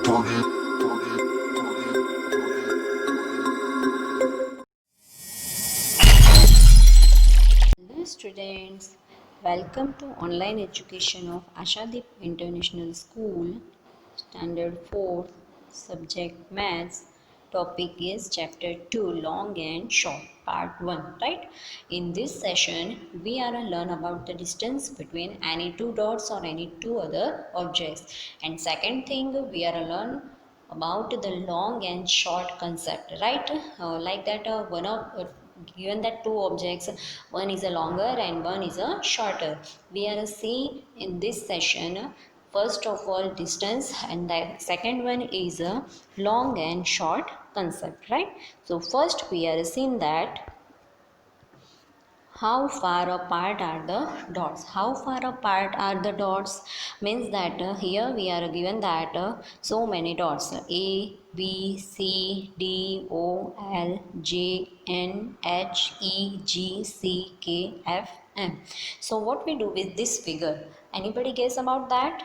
Hello students, welcome to online education of Ashadeep International School, Standard 4, subject Maths. Topic is Chapter 2, Long and Short, Part 1, right? In this session, we are to learn about the distance between any two dots or any two other objects. And second thing, we are to learn about the long and short concept, right? Like that, given that two objects, one is a longer and one is a shorter, we are see in this session first of all distance, and the second one is a long and short concept, right? So first we are seeing that how far apart are the dots. How far apart are the dots means that here we are given that so many dots, a b c d o l j n h e g c k f m. So what we do with this figure, anybody guess about that?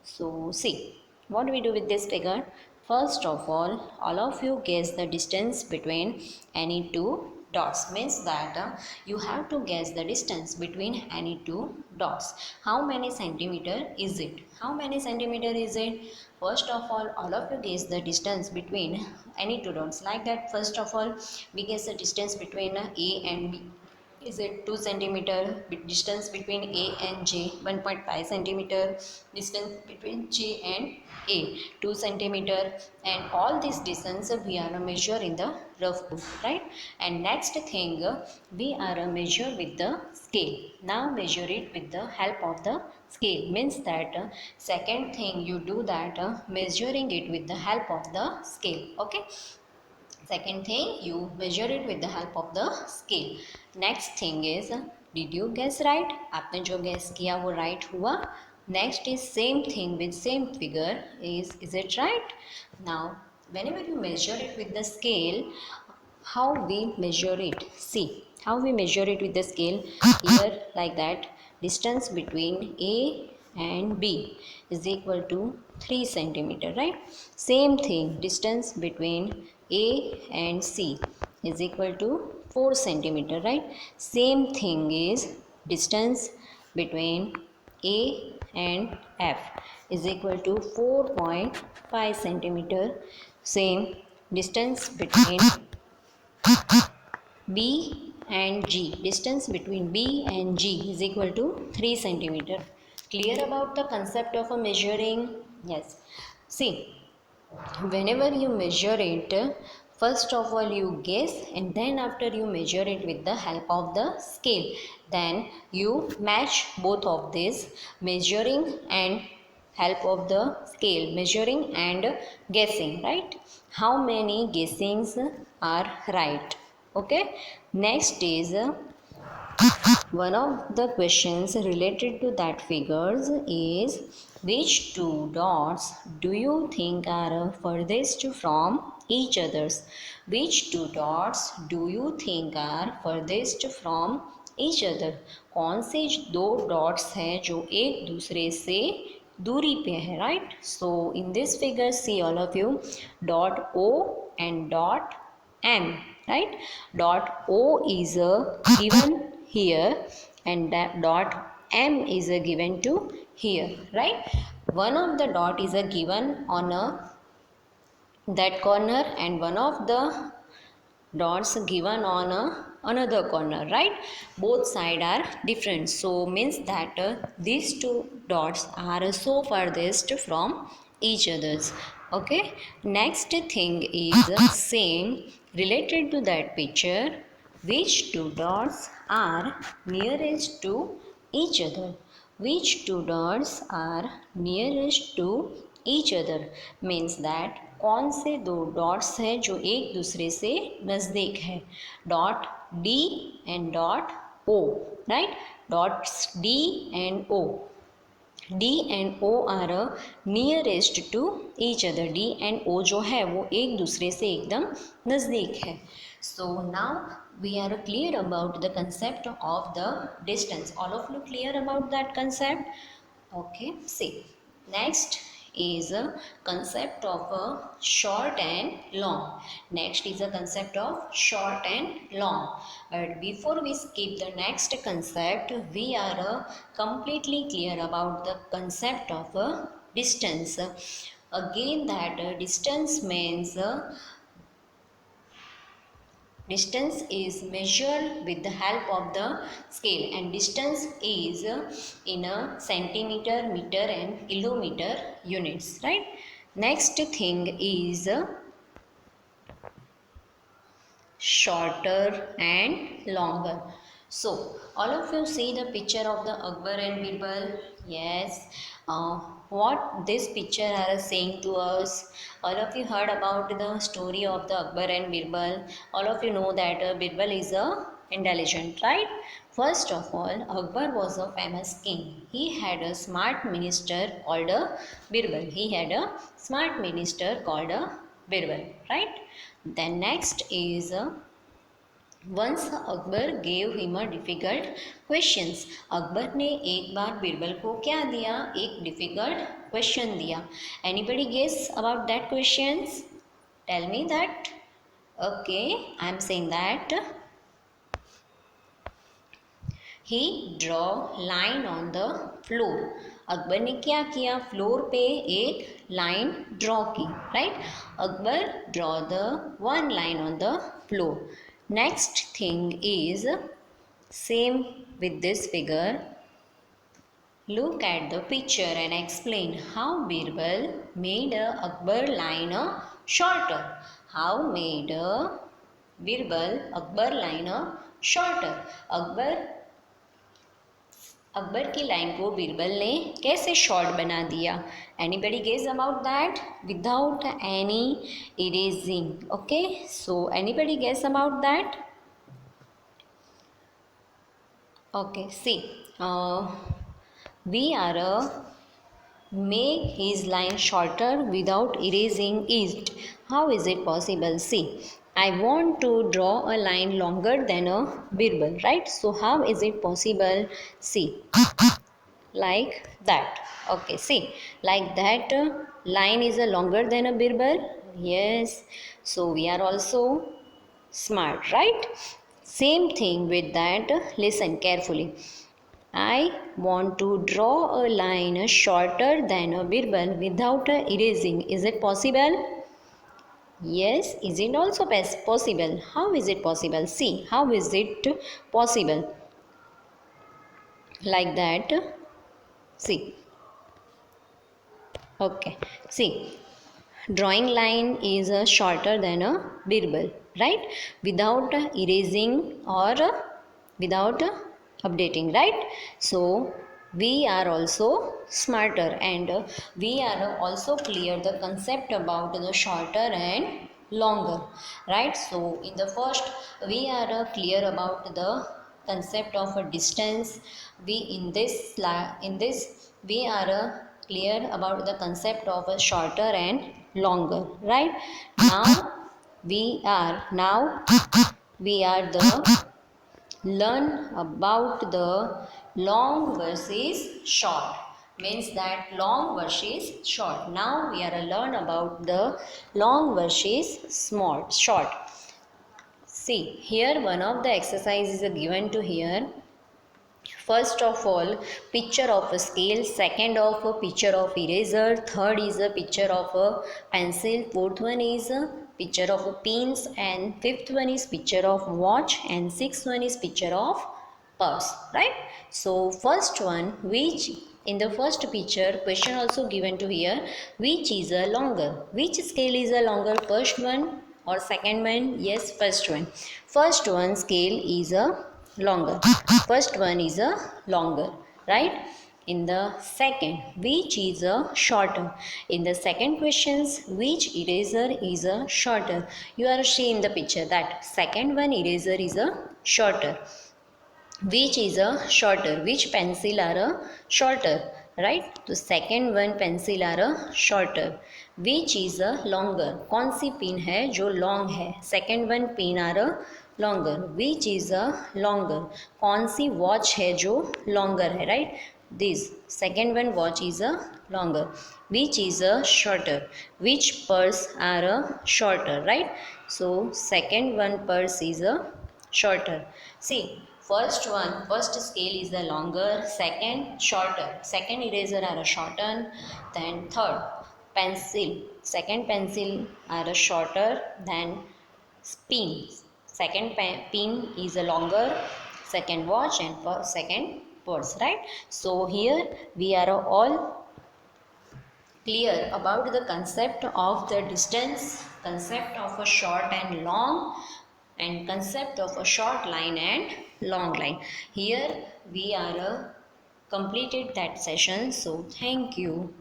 So see what we do with this figure. First of all of you guess the distance between any two dots, means that you have to guess the distance between any two dots. How many centimeter is it? How many centimeter is it? First of all of you guess the distance between any two dots. Like that, first of all we guess the distance between a and b. Is it 2 centimeter? Distance between a and j 1.5 centimeter. Distance between j and a 2 centimeter. And all this distance we are measure in the rough book, right? And next thing, we are measure with the scale. Now measure it with the help of the scale, means that second thing you do that measuring it with the help of the scale. Okay, second thing you measure it with the help of the scale. Next thing is, did you guess right? आपने जो guess किया वो right हुआ. Next is same thing with same figure. Is it right? Now whenever you measure it with the scale, how we measure it? See how we measure it with the scale. Here like that, distance between a and b is equal to 3 centimeter, right? Same thing, distance between a and c is equal to 4 centimeter, right? Same thing is distance between a and f is equal to 4.5 centimeter. Same distance between B and G. Distance between B and G is equal to 3 centimeter. Clear about the concept of a measuring? Yes. See, whenever you measure it, first of all you guess, and then after you measure it with the help of the scale. Then you match both of these, measuring and help of the scale, measuring and guessing, right? How many guessings are right? Okay, next is one of the questions related to that figures is, which two dots do you think are furthest from each others? Which two dots do you think are furthest from each other? कौन से दो dots हैं जो एक दूसरे से दूरी पे है, right? So in this figure see all of you, dot O and dot M, right? Dot O is given here and that dot M is given to here, right? One of the dot is given on that corner and one of the dots given on another corner, right? Both sides are different, so means that these two dots are so farthest from each others. Okay, next thing is same related to that picture. Which two dots are nearest to each other? Which two dots are nearest to each other means that कौन से दो dots हैं जो एक दूसरे से नज़दीक है? Dot D and dot O, right? Dots D and O. D and O are nearest to each other. D and O जो है वो एक दूसरे से एकदम नज़दीक है. So now we are clear about the concept of the distance. All of you clear about that concept? Okay, see. Next is a concept of a short and long. Next is a concept of short and long. But before we skip the next concept, we are completely clear about the concept of a distance. Again, that distance means distance is measured with the help of the scale, and distance is in a centimeter, meter and kilometer units, right? Next thing is shorter and longer. So all of you see the picture of the Akbar and Birbal. Yes. What this picture are saying to us? All of you heard about the story of the Akbar and Birbal. All of you know that Birbal is a intelligent, right? First of all, Akbar was a famous king. He had a smart minister called a Birbal. He had a smart minister called a Birbal, right? Then next is once Akbar gave him a difficult questions. Akbar ने एक बार बिरबल को क्या दिया? एक difficult question दिया. Anybody guess about that questions? Tell me that. Okay, I am saying that he draw line on the floor. Akbar ने क्या किया? फ्लोर पे एक लाइन ड्रॉ की, right? Akbar draw the one line on the floor. Next thing is same with this figure. Look at the picture and explain how Birbal made a Akbar line shorter. How made a Birbal Akbar line shorter? Akbar की line को बिरबल ने कैसे short बना दिया? Anybody guess about that? Without any erasing. Okay, so anybody guess about that? Okay, see we are make his line shorter without erasing it. How is it possible? See, I want to draw a line longer than a Birbal, right? So how is it possible? See, like that. Okay, see, like that line is a longer than a Birbal. Yes, so we are also smart, right? Same thing with that. Listen carefully. I want to draw a line shorter than a Birbal without erasing. Is it possible? Yes. Is it also possible? How is it possible? See, how is it possible? Like that. See. Okay. See. Drawing line is shorter than a Birbal, right? Without erasing or without updating, right? So we are also smarter, and we are also clear the concept about the shorter and longer, right? So in the first we are clear about the concept of a distance. We in this we are clear about the concept of a shorter and longer, right? Now we are the learn about the long versus short. Means that long versus short. Now we are learn about the long versus short. See, here one of the exercises is given to here. First of all, picture of a scale. Second of a picture of eraser. Third is a picture of a pencil. Fourth one is a picture of a pins, and fifth one is picture of watch, and sixth one is picture of purse, right? So first one, which in the first picture question also given to here, which is a longer? Which scale is a longer? First one or second one? Yes, first one. First one scale is a longer. First one is a longer, right? In the second, which is a shorter? In the second questions, which eraser is a shorter? You are seeing the picture that second one eraser is a shorter. Which is a shorter? Which pencil are a shorter, right? तो second one pencil are a shorter. Which is a longer? कौन C pin है जो long है? second one pin are a longer. Which is a longer? कौन सी watch है जो longer है, right? This second one watch is a longer. which is a shorter, which purse are a shorter, right? So second one purse is a shorter. See, first scale is the longer, second shorter, second eraser are a shorten, then third pencil, second pencil are a shorter than pin. Second pin is a longer, second watch and second purse, right? So here we are all clear about the concept of the distance, concept of a short and long, and concept of a short line and long line. Here we are completed that session. So thank you.